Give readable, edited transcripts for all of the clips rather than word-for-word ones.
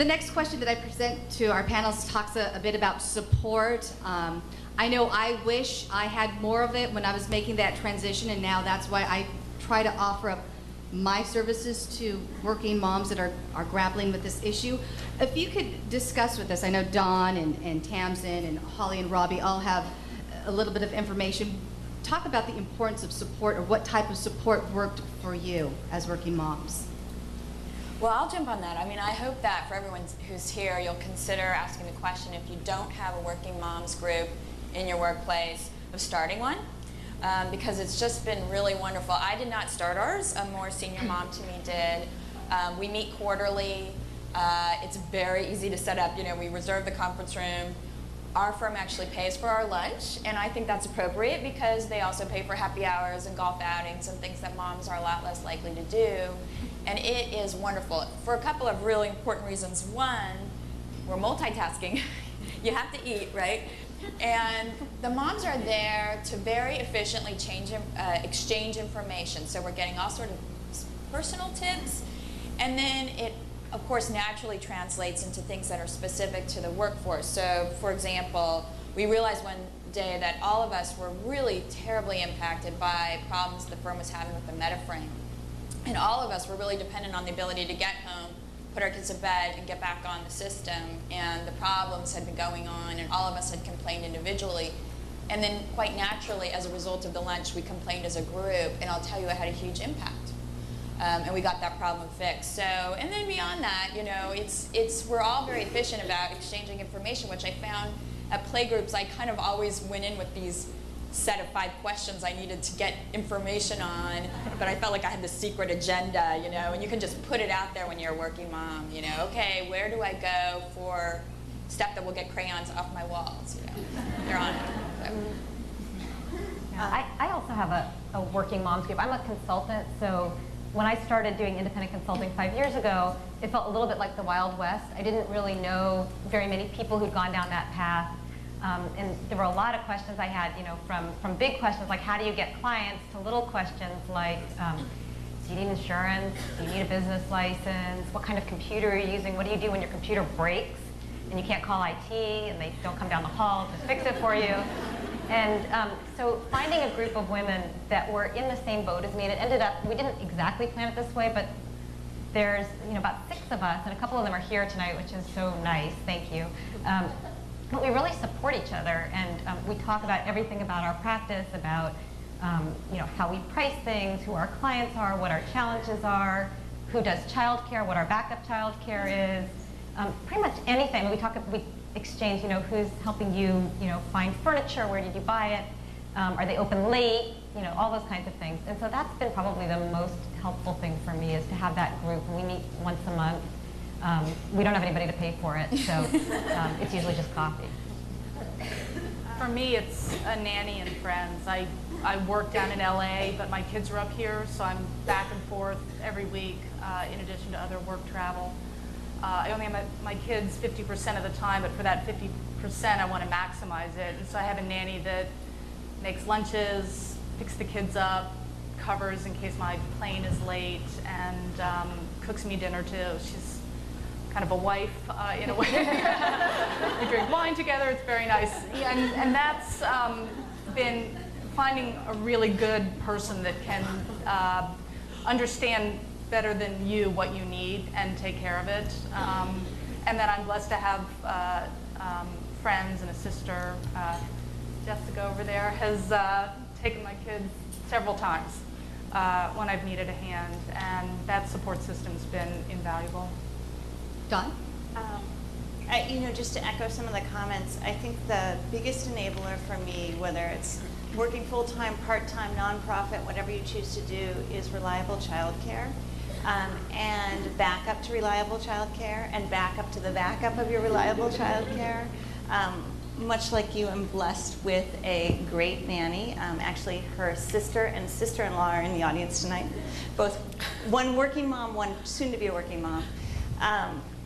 The next question that I present to our panelists talks a bit about support. I know I wish I had more of it when I was making that transition, and now that's why I try to offer up my services to working moms that are grappling with this issue. If you could discuss with us, I know Dawn and Tamsin and Holly and Robbie all have a little bit of information. Talk about the importance of support, or what type of support worked for you as working moms. Well, I'll jump on that. I mean, I hope that for everyone who's here, you'll consider asking the question, if you don't have a working moms group in your workplace, of starting one. Because it's just been really wonderful. I did not start ours. A more senior mom to me did. We meet quarterly. It's very easy to set up. You know, we reserve the conference room. Our firm actually pays for our lunch, and I think that's appropriate because they also pay for happy hours and golf outings and things that moms are a lot less likely to do. And it is wonderful for a couple of really important reasons. One, we're multitasking. You have to eat, right? And the moms are there to very efficiently exchange information. So we're getting all sorts of personal tips, and then it, of course, naturally translates into things that are specific to the workforce. So, for example, we realized one day that all of us were really terribly impacted by problems the firm was having with the MetaFrame. And all of us were really dependent on the ability to get home, put our kids to bed, and get back on the system. And the problems had been going on, and all of us had complained individually. And then, quite naturally, as a result of the lunch, we complained as a group, and I'll tell you, it had a huge impact. And we got that problem fixed. So, and then beyond that, you know, we're all very efficient about exchanging information, which I found at playgroups. I kind of always went in with these set of 5 questions I needed to get information on, but I felt like I had this secret agenda, you know, and you can just put it out there when you're a working mom, you know, okay, where do I go for stuff that will get crayons off my walls, you know, they're on it. So. Yeah, I also have a working moms group. I'm a consultant, so when I started doing independent consulting 5 years ago, it felt a little bit like the Wild West. I didn't really know very many people who'd gone down that path. And there were a lot of questions I had, you know, from big questions like how do you get clients to little questions like do you need insurance? Do you need a business license? What kind of computer are you using? What do you do when your computer breaks and you can't call IT and they don't come down the hall to fix it for you? And so finding a group of women that were in the same boat as me, and it ended up, we didn't exactly plan it this way, but there's, you know, about 6 of us, and a couple of them are here tonight, which is so nice, thank you. But we really support each other, and we talk about everything about our practice, about you know, how we price things, who our clients are, what our challenges are, who does childcare, what our backup childcare is, pretty much anything. We exchange, you know, who's helping you, you know, find furniture, where did you buy it, are they open late, you know, all those kinds of things. And so that's been probably the most helpful thing for me, is to have that group. We meet once a month. We don't have anybody to pay for it, so it's usually just coffee. For me, it's a nanny and friends. I work down in LA, but my kids are up here, so I'm back and forth every week in addition to other work travel. I only have my kids 50% of the time, but for that 50%, I want to maximize it. And so I have a nanny that makes lunches, picks the kids up, covers in case my plane is late, and cooks me dinner too. She's kind of a wife in a way. We drink wine together, it's very nice. And that's been finding a really good person that can understand better than you what you need and take care of it. And then I'm blessed to have friends and a sister. Jessica over there has taken my kids several times when I've needed a hand, and that support system's been invaluable. Dawn? You know, just to echo some of the comments, I think the biggest enabler for me, whether it's working full-time, part-time, nonprofit, whatever you choose to do, is reliable childcare. And backup to reliable childcare, and backup to the backup of your reliable childcare. Much like you, I'm blessed with a great nanny. Actually, her sister and sister-in-law are in the audience tonight. Both, one working mom, one soon-to-be a working mom.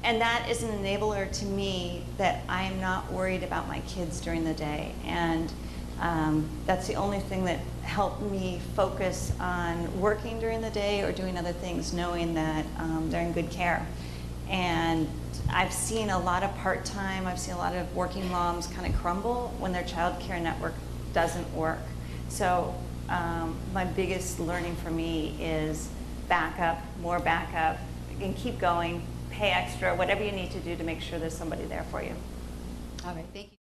And that is an enabler to me that I am not worried about my kids during the day. And that's the only thing that helped me focus on working during the day or doing other things, knowing that they're in good care. And I've seen a lot of part-time, I've seen a lot of working moms kind of crumble when their child care network doesn't work. So my biggest learning for me is backup, more backup, and keep going, pay extra, whatever you need to do to make sure there's somebody there for you. All right, thank you.